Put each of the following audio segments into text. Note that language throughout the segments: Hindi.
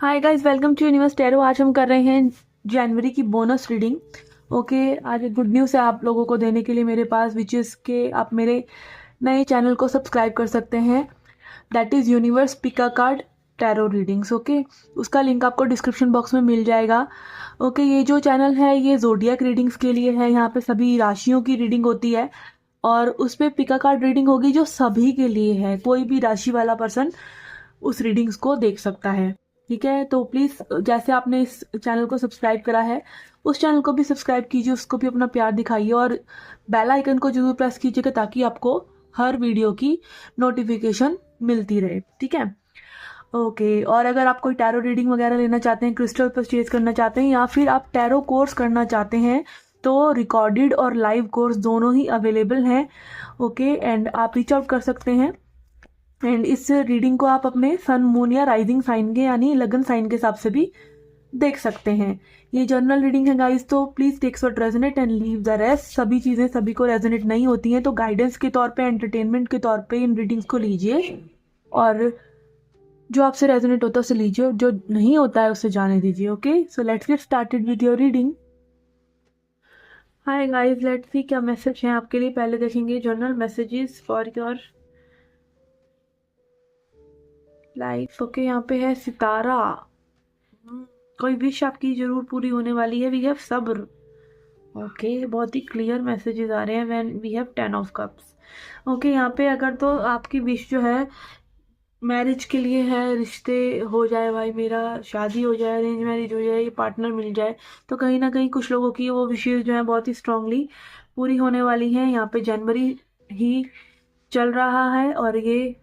Hi guys, welcome to universe tarot. आज हम कर रहे हैं जनवरी की बोनस रीडिंग। ओके, आज एक गुड न्यूज़ है आप लोगों को देने के लिए मेरे पास, विच इज़ के आप मेरे नए चैनल को सब्सक्राइब कर सकते हैं। That is universe Pika card tarot readings. Okay, उसका लिंक आपको डिस्क्रिप्शन बॉक्स में मिल जाएगा। ओके, ये जो चैनल है ये जोडियक रीडिंग्स के लिए है। यहाँ पे सभी राशियों की रीडिंग होती है और उस पर पिका कार्ड रीडिंग होगी जो सभी के लिए है। कोई भी राशि वाला पर्सन उस रीडिंग्स को देख सकता है। ठीक है, तो प्लीज़ जैसे आपने इस चैनल को सब्सक्राइब करा है उस चैनल को भी सब्सक्राइब कीजिए, उसको भी अपना प्यार दिखाइए और बेल आइकन को जरूर प्रेस कीजिएगा ताकि आपको हर वीडियो की नोटिफिकेशन मिलती रहे। ठीक है, ओके। और अगर आप कोई टैरो रीडिंग वगैरह लेना चाहते हैं, क्रिस्टल परचेज करना चाहते हैं या फिर आप टैरो कोर्स करना चाहते हैं तो रिकॉर्डेड और लाइव कोर्स दोनों ही अवेलेबल हैं। ओके, एंड आप रीच आउट कर सकते हैं। एंड इस रीडिंग को आप अपने सन, मून या राइजिंग साइन के यानी लगन साइन के हिसाब से भी देख सकते हैं। ये जर्नल रीडिंग है गाइस, तो please takes what resonate and leave the rest. सभी चीजें सभी को रेजोनेट नहीं होती हैं, तो गाइडेंस के तौर पे, एंटरटेनमेंट के तौर पे इन रीडिंग्स को लीजिए और जो आपसे रेजोनेट होता है उसे लीजिए और जो नहीं होता है उसे जाने दीजिए। Okay, so let's get started with your reading. Hi guys, let's see क्या मैसेज है आपके लिए। पहले देखेंगे journal messages for your life. Okay, यहाँ पे है सितारा। कोई विश आपकी जरूर पूरी होने वाली है। वी हैव सब्र। ओके, बहुत ही क्लियर मैसेजेस आ रहे हैं when we have 10 of cups. Okay, यहाँ पे अगर तो आपकी विश जो है मैरिज के लिए है, रिश्ते हो जाए भाई मेरा, शादी हो जाए, अरेंज मैरिज हो जाए, ये पार्टनर मिल जाए, तो कहीं ना कहीं कुछ लोगों की वो विशेष जो है बहुत ही स्ट्रांगली पूरी होने वाली हैं। यहाँ पे जनवरी ही चल रहा है और ये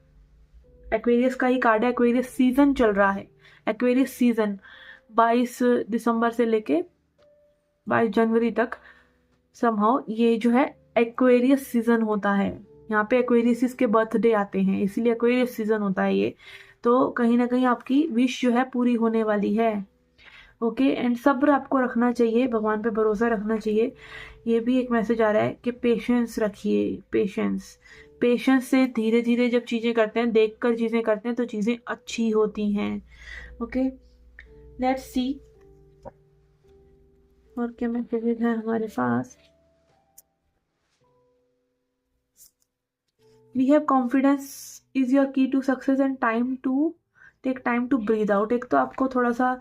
एक्वेरियस का ही कार्ड है। एक्वेरियस सीजन चल रहा है। एक्वेरियस सीजन 22 दिसंबर से लेके 22 जनवरी तक समहाउ ये जो है एक्वेरियस सीजन होता है। यहाँ पे एक्वेरियस के बर्थडे आते हैं, इसीलिए एक्वेरियस सीजन होता है ये। तो कहीं ना कहीं आपकी विश जो है पूरी होने वाली है। ओके, एंड सब्र आपको रखना चाहिए, भगवान पे भरोसा रखना चाहिए। ये भी एक मैसेज आ रहा है कि पेशेंस रखिए। पेशेंस, पेशेंस से धीरे धीरे जब चीज़ें करते हैं, देख कर चीज़ें करते हैं तो चीज़ें अच्छी होती हैं। ओके, लेट्स सी और क्या मैसेज है हमारे पास। We have confidence is your key to success and time to take time to breathe out. एक तो आपको थोड़ा सा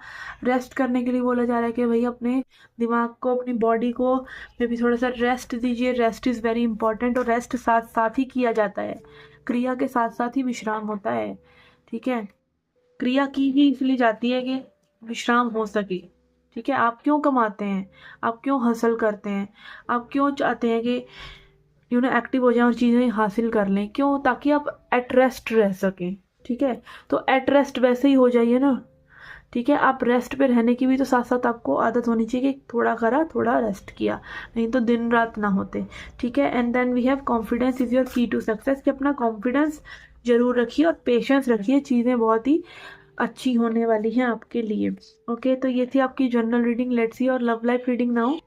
रेस्ट करने के लिए बोला जा रहा है कि भाई अपने दिमाग को, अपनी बॉडी को में भी थोड़ा सा रेस्ट दीजिए। रेस्ट इज़ वेरी इंपॉर्टेंट और रेस्ट साथ साथ ही किया जाता है। क्रिया के साथ साथ ही विश्राम होता है। ठीक है, क्रिया की ही इसलिए जाती है कि विश्राम हो सके। ठीक है, आप क्यों कमाते हैं, आप क्यों हासिल करते हैं, आप क्यों चाहते हैं कि एक्टिव हो जाएं और चीज़ें हासिल कर लें, क्यों? ताकि आप एट रेस्ट रह सकें। ठीक है, तो एट रेस्ट वैसे ही हो जाइए ना। ठीक है, आप रेस्ट पे रहने की भी तो साथ साथ आपको आदत होनी चाहिए कि थोड़ा करा, थोड़ा रेस्ट किया, नहीं तो दिन रात ना होते। ठीक है, and then we have confidence is your key to success, कि अपना कॉन्फिडेंस जरूर रखिए और पेशेंस रखिए। चीज़ें बहुत ही अच्छी होने वाली हैं आपके लिए। ओके, तो ये थी आपकी जनरल रीडिंग। लेट्स सी और love life reading now.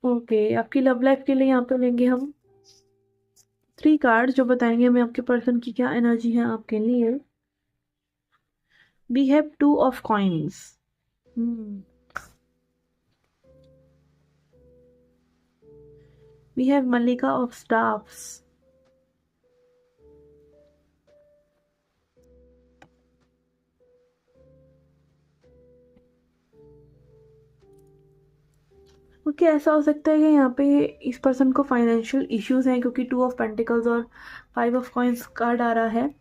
Okay, आपकी लव लाइफ के लिए यहाँ पे लेंगे हम 3 कार्ड जो बताएंगे हमें आपके पर्सन की क्या एनर्जी है आपके लिए। We have 2 of coins. We have मल्लिका ऑफ स्टाफ्स। ओके, ऐसा हो सकता है कि यहाँ पे इस पर्सन को फाइनेंशियल इश्यूज हैं क्योंकि 2 ऑफ पेंटिकल्स और 5 ऑफ कॉइन्स कार्ड आ रहा है।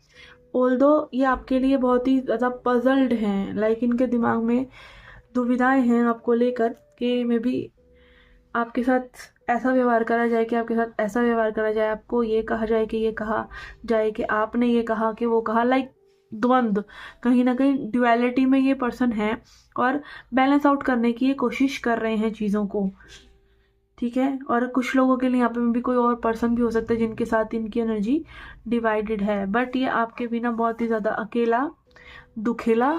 ऑल्दो ये आपके लिए बहुत ही ज़्यादा पजल्ड हैं, लाइक इनके दिमाग में दुविधाएं हैं आपको लेकर कि मे बी आपके साथ ऐसा व्यवहार करा जाए, कि आपके साथ ऐसा व्यवहार करा जाए, आपको ये कहा जाए कि ये कहा जाए कि आपने ये कहा कि वो कहा, लाइक द्वंद्व, कहीं ना कहीं ड्युअलिटी में ये पर्सन है और बैलेंस आउट करने की ये कोशिश कर रहे हैं चीज़ों को। ठीक है, और कुछ लोगों के लिए यहाँ पे भी कोई और पर्सन भी हो सकता है जिनके साथ इनकी एनर्जी डिवाइडेड है, बट ये आपके बिना बहुत ही ज़्यादा अकेला, दुखेला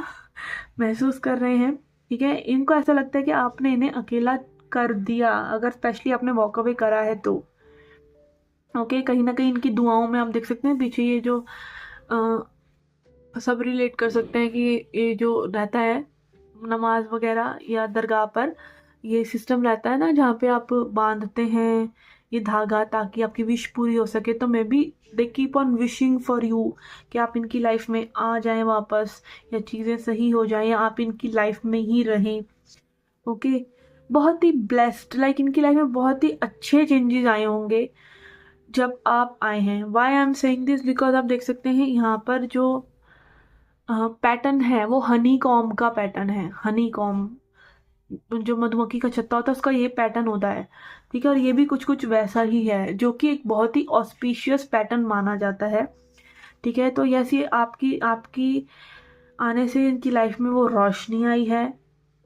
महसूस कर रहे हैं। ठीक है, इनको ऐसा लगता है कि आपने इन्हें अकेला कर दिया, अगर स्पेशली आपने वॉक अवे करा है तो। ओके, कहीं ना कहीं इनकी दुआओं में आप देख सकते हैं पीछे ये जो सब रिलेट कर सकते हैं कि ये जो रहता है नमाज वगैरह या दरगाह पर ये सिस्टम रहता है ना, जहाँ पे आप बांधते हैं ये धागा ताकि आपकी विश पूरी हो सके। तो मैं भी they keep on wishing for you कि आप इनकी लाइफ में आ जाएं वापस, या चीज़ें सही हो जाएं, या आप इनकी लाइफ में ही रहें। ओके, बहुत ही ब्लेस्ड, लाइक इनकी लाइफ में बहुत ही अच्छे चेंजेस आए होंगे जब आप आए हैं। Why I am saying this, because आप देख सकते हैं यहाँ पर जो पैटर्न है वो हनी कॉम का पैटर्न है। हनी कॉम जो मधुमक्खी का छत्ता होता है उसका ये पैटर्न होता है, ठीक है। और ये भी कुछ कुछ वैसा ही है, जो कि एक बहुत ही ऑस्पिशियस पैटर्न माना जाता है, ठीक है। तो यस, ये आपकी आपकी आने से इनकी लाइफ में वो रोशनी आई है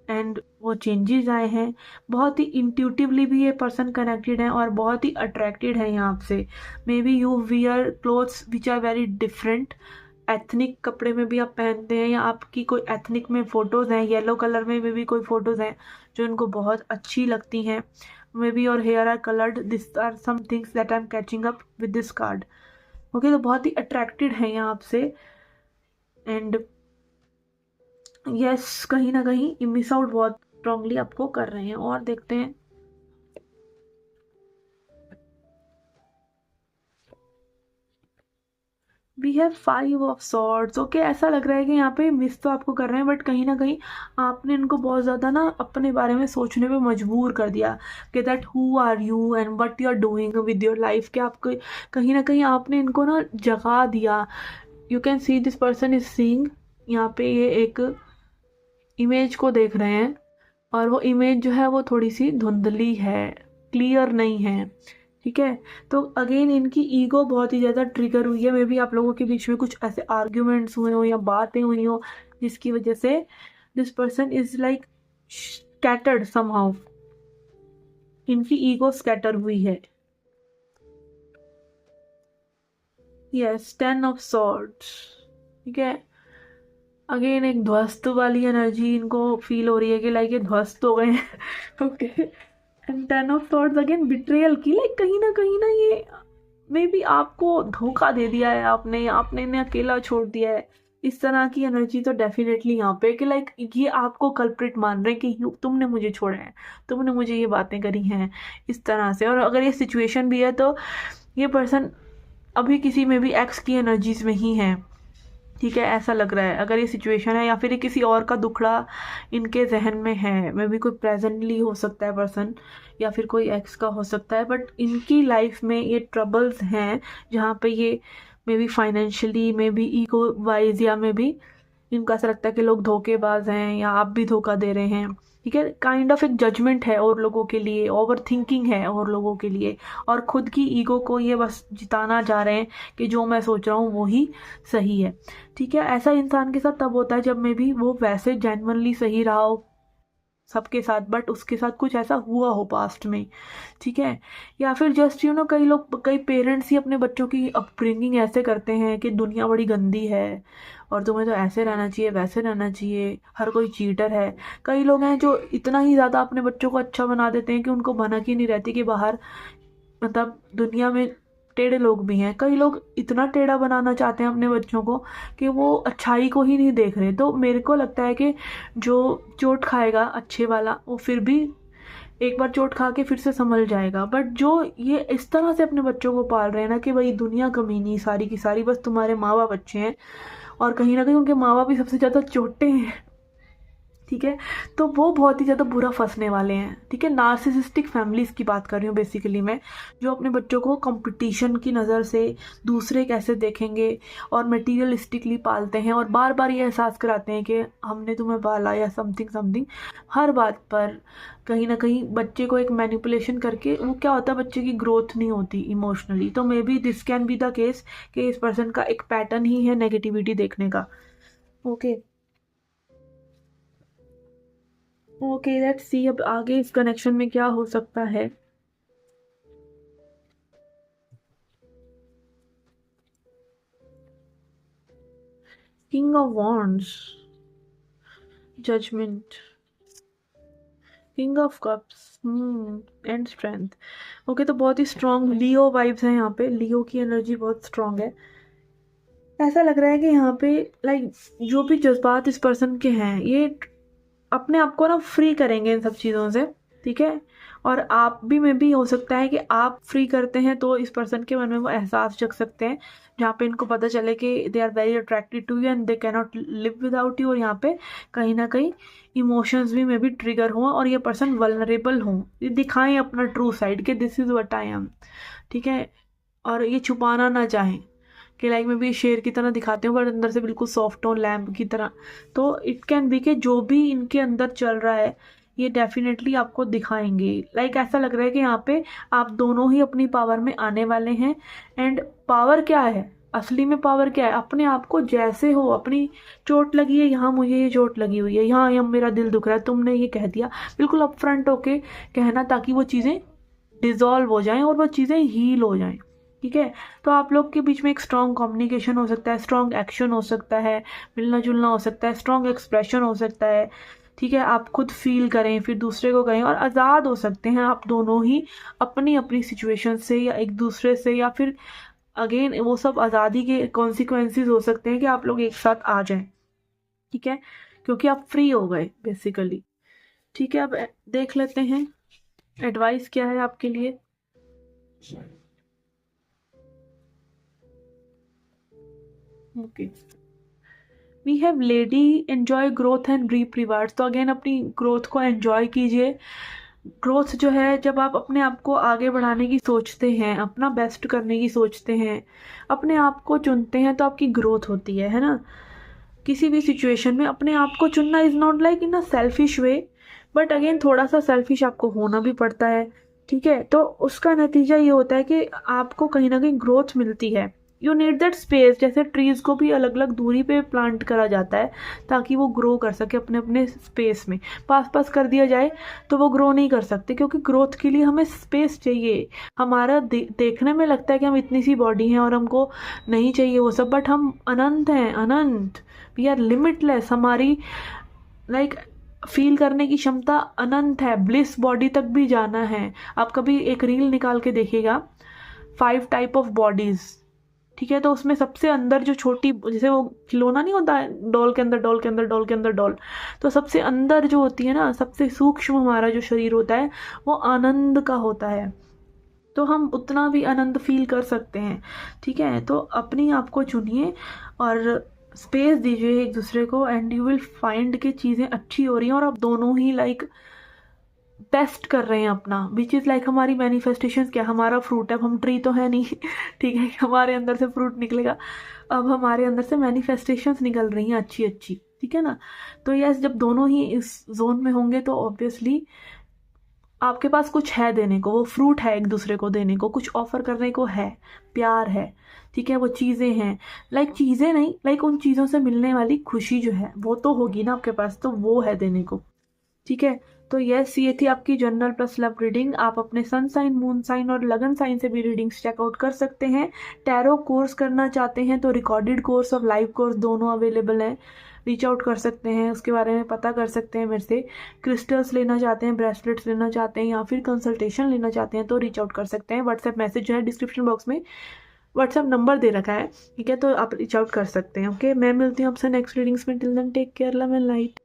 एंड वो चेंजेस आए हैं। बहुत ही इंट्यूटिवली भी ये पर्सन कनेक्टेड है और बहुत ही अट्रैक्टेड है यहाँ आपसे। Maybe you wear clothes which are very different, ethnic कपड़े में भी आप पहनते हैं, या आपकी कोई एथनिक में फ़ोटोज़ हैं, येलो कलर में भी कोई फ़ोटोज़ हैं जो इनको बहुत अच्छी लगती हैं। Maybe your hair are coloured, this are some things that I am catching up with this card. Okay, तो बहुत ही अट्रैक्टेड हैं यहाँ आपसे एंड यस, कहीं ना कहीं मिस आउट बहुत स्ट्रांगली आपको कर रहे हैं। और देखते हैं, we have 5 of swords. Okay, ऐसा लग रहा है कि यहाँ पे मिस तो आपको कर रहे हैं, बट कहीं ना कहीं आपने इनको बहुत ज़्यादा ना अपने बारे में सोचने पे मजबूर कर दिया कि that who are you and what you are doing with your life. कि आपको कहीं ना कहीं आपने इनको ना जगा दिया। You can see this person is seeing, यहाँ पे ये एक इमेज को देख रहे हैं और वो इमेज जो है वो थोड़ी सी धुंधली है, क्लियर नहीं है, ठीक है। तो अगेन इनकी ईगो बहुत ही ज़्यादा ट्रिगर हुई है। मे बी आप लोगों के बीच में कुछ ऐसे आर्ग्यूमेंट्स हुए हो या बातें हुई हो जिसकी वजह से this person is like scattered somehow, इनकी ईगो स्कैटर हुई है। यस, 10 ऑफ सॉर्ड्स, ठीक है। अगेन एक ध्वस्त वाली एनर्जी इनको फील हो रही है कि लाइक ये ध्वस्त हो गए हैं। Okay, and 10 of swords again betrayal की, लाइक कहीं ना ये मे बी आपको धोखा दे दिया है आपने, या आपने इन्हें अकेला छोड़ दिया है। इस तरह की एनर्जी तो डेफिनेटली यहाँ पे कि लाइक ये आपको कल्प्रिट मान रहे हैं कि तुमने मुझे छोड़ा है, तुमने मुझे ये बातें करी हैं इस तरह से। और अगर ये सिचुएशन भी है तो ये पर्सन अभी किसी में भी एक्स की एनर्जीज में ही है, ठीक है। ऐसा लग रहा है अगर ये सिचुएशन है, या फिर ये किसी और का दुखड़ा इनके जहन में है। मे बी कोई प्रेजेंटली हो सकता है पर्सन, या फिर कोई एक्स का हो सकता है, बट इनकी लाइफ में ये ट्रबल्स हैं जहाँ पे ये may be financially, may be ego wise, या मे बी इनको ऐसा लगता है कि लोग धोखेबाज हैं या आप भी धोखा दे रहे हैं, ठीक है। काइंड ऑफ एक जजमेंट है और लोगों के लिए, ओवर थिंकिंग है और लोगों के लिए, और खुद की ईगो को ये बस जिताना चाह रहे हैं कि जो मैं सोच रहा हूँ वो ही सही है, ठीक है। ऐसा इंसान के साथ तब होता है जब में भी वो वैसे जेन्युइनली सही रहा हो सबके साथ, बट उसके साथ कुछ ऐसा हुआ हो पास्ट में, ठीक है। या फिर जस्ट कई लोग, कई पेरेंट्स ही अपने बच्चों की अपब्रिंगिंग ऐसे करते हैं कि दुनिया बड़ी गंदी है और तुम्हें तो ऐसे रहना चाहिए, वैसे रहना चाहिए, हर कोई चीटर है। कई लोग हैं जो इतना ही ज़्यादा अपने बच्चों को अच्छा बना देते हैं कि उनको भनक ही नहीं रहती कि बाहर मतलब दुनिया में टेढ़े लोग भी हैं। कई लोग इतना टेढ़ा बनाना चाहते हैं अपने बच्चों को कि वो अच्छाई को ही नहीं देख रहे। तो मेरे को लगता है कि जो चोट खाएगा अच्छे वाला, वो फिर भी एक बार चोट खा के फिर से संभल जाएगा। बट जो ये इस तरह से अपने बच्चों को पाल रहे हैं ना कि भाई दुनिया कमीनी सारी की सारी बस तुम्हारे माँ बाप अच्छे हैं, और कहीं ना कहीं उनके माँ बाप भी सबसे ज़्यादा चोटे हैं, ठीक है। तो वो बहुत ही ज़्यादा बुरा फंसने वाले हैं, ठीक है। नार्सिसिस्टिक फैमिलीज़ की बात कर रही हूँ बेसिकली मैं, जो अपने बच्चों को कंपटीशन की नज़र से दूसरे कैसे देखेंगे और मटीरियलिस्टिकली पालते हैं, और बार बार ये एहसास कराते हैं कि हमने तुम्हें पाला या समथिंग समथिंग। हर बात पर कहीं ना कहीं बच्चे को एक मैनिपुलेशन करके वो क्या होता है, बच्चे की ग्रोथ नहीं होती इमोशनली। तो may be this can be the case कि इस पर्सन का एक पैटर्न ही है नेगेटिविटी देखने का। ओके ओके, लेट्स सी अब आगे इस कनेक्शन में क्या हो सकता है। King of wands, judgement, king of cups and strength. Okay, तो बहुत ही स्ट्रॉन्ग लियो वाइब्स हैं यहाँ पे। लियो की एनर्जी बहुत स्ट्रॉन्ग है। ऐसा लग रहा है कि यहाँ पे लाइक जो भी जज्बात इस पर्सन के हैं ये अपने आप को ना फ्री करेंगे इन सब चीज़ों से, ठीक है। और आप भी में भी हो सकता है कि आप फ्री करते हैं तो इस पर्सन के मन में वो एहसास जग सकते हैं जहाँ पे इनको पता चले कि they are very attracted to you and they can not live without you. और यहाँ पे कहीं ना कहीं इमोशंस भी में भी ट्रिगर हों और ये पर्सन वल्नरेबल हों, ये दिखाएं अपना ट्रू साइड कि this is what I am, ठीक है। और ये छुपाना ना चाहें कि लाइक मैं भी शेर की तरह दिखाते हूँ बट अंदर से बिल्कुल सॉफ्ट ऑन लैम्प की तरह। तो इट कैन बी कि जो भी इनके अंदर चल रहा है ये डेफिनेटली आपको दिखाएंगे। लाइक ऐसा लग रहा है कि यहाँ पे आप दोनों ही अपनी पावर में आने वाले हैं। एंड पावर क्या है, असली में पावर क्या है, अपने आप को जैसे हो, अपनी चोट लगी है यहाँ, मुझे ये चोट लगी हुई है यहाँ, यहाँ मेरा दिल दुख रहा है, तुमने ये कह दिया, बिल्कुल अपफ्रंट होके कहना ताकि वो चीज़ें डिजॉल्व हो जाएं और वो चीज़ें हील हो जाएं, ठीक है। तो आप लोग के बीच में एक स्ट्रॉन्ग कम्युनिकेशन हो सकता है, स्ट्रॉन्ग एक्शन हो सकता है, मिलना जुलना हो सकता है, स्ट्रॉन्ग एक्सप्रेशन हो सकता है, ठीक है। आप खुद फील करें फिर दूसरे को कहें और आज़ाद हो सकते हैं आप दोनों ही अपनी अपनी सिचुएशन से या एक दूसरे से, या फिर अगेन वो सब आज़ादी के कॉन्सिक्वेंसेस हो सकते हैं कि आप लोग एक साथ आ जाएं, ठीक है, क्योंकि आप फ्री हो गए बेसिकली, ठीक है। अब देख लेते हैं एडवाइस क्या है आपके लिए। Okay, we have lady enjoy growth and reap rewards. तो अगेन अपनी ग्रोथ को एंजॉय कीजिए। ग्रोथ जो है, जब आप अपने आप को आगे बढ़ाने की सोचते हैं, अपना बेस्ट करने की सोचते हैं, अपने आप को चुनते हैं तो आपकी ग्रोथ होती है ना। किसी भी सिचुएशन में अपने आप को चुनना is not like in a selfish way, but again थोड़ा सा सेल्फिश आपको होना भी पड़ता है, ठीक है। तो उसका नतीजा ये होता है कि आपको कहीं ना कहीं ग्रोथ मिलती है। You need that space. जैसे ट्रीज़ को भी अलग अलग दूरी पे प्लांट करा जाता है ताकि वो ग्रो कर सके अपने अपने स्पेस में। पास पास कर दिया जाए तो वो ग्रो नहीं कर सकते, क्योंकि ग्रोथ के लिए हमें स्पेस चाहिए। हमारा देखने में लगता है कि हम इतनी सी बॉडी हैं और हमको नहीं चाहिए वो सब, बट हम अनंत हैं, अनंत। We are limitless. हमारी लाइक फील करने की क्षमता अनंत है, ब्लिस बॉडी तक भी जाना है। आप कभी एक रील निकाल के देखिएगा, 5 टाइप ऑफ बॉडीज, ठीक है। तो उसमें सबसे अंदर जो छोटी, जैसे वो खिलौना नहीं होता है, डॉल के अंदर डॉल के अंदर डॉल के अंदर डॉल, तो सबसे अंदर जो होती है ना, सबसे सूक्ष्म हमारा जो शरीर होता है वो आनंद का होता है। तो हम उतना भी आनंद फील कर सकते हैं, ठीक है। तो अपनी आप को चुनिए और स्पेस दीजिए एक दूसरे को, एंड यू विल फाइंड कि चीज़ें अच्छी हो रही हैं और आप दोनों ही लाइक बेस्ट कर रहे हैं अपना, विच इज़ लाइक हमारी मैनिफेस्टेशन। क्या हमारा फ्रूट है, अब हम ट्री तो है नहीं ठीक है, हमारे अंदर से फ्रूट निकलेगा। अब हमारे अंदर से मैनिफेस्टेशंस निकल रही हैं अच्छी अच्छी, ठीक है ना। तो यस, जब दोनों ही इस जोन में होंगे तो ऑब्वियसली आपके पास कुछ है देने को, वो फ्रूट है एक दूसरे को देने को, कुछ ऑफर करने को है, प्यार है, ठीक है। वो चीज़ें हैं, लाइक चीज़ें नहीं, लाइक उन चीज़ों से मिलने वाली खुशी जो है वो तो होगी ना आपके पास, तो वो है देने को, ठीक है। तो यस, ये थी आपकी जनरल प्लस लव रीडिंग। आप अपने सन साइन, मून साइन और लगन साइन से भी रीडिंग्स चेकआउट कर सकते हैं। टैरो कोर्स करना चाहते हैं तो रिकॉर्डेड कोर्स और लाइव कोर्स दोनों अवेलेबल हैं, रीच आउट कर सकते हैं, उसके बारे में पता कर सकते हैं मेरे से। क्रिस्टल्स लेना चाहते हैं, ब्रेसलेट्स लेना चाहते हैं या फिर कंसल्टेशन लेना चाहते हैं तो रीच आउट कर सकते हैं। व्हाट्सएप मैसेज जो है डिस्क्रिप्शन बॉक्स में व्हाट्सएप नंबर दे रखा है, ठीक है, तो आप रीच आउट कर सकते हैं। ओके, मैं मिलती हूँ आपसे नेक्स्ट रीडिंग्स में। Till then take care, love and light.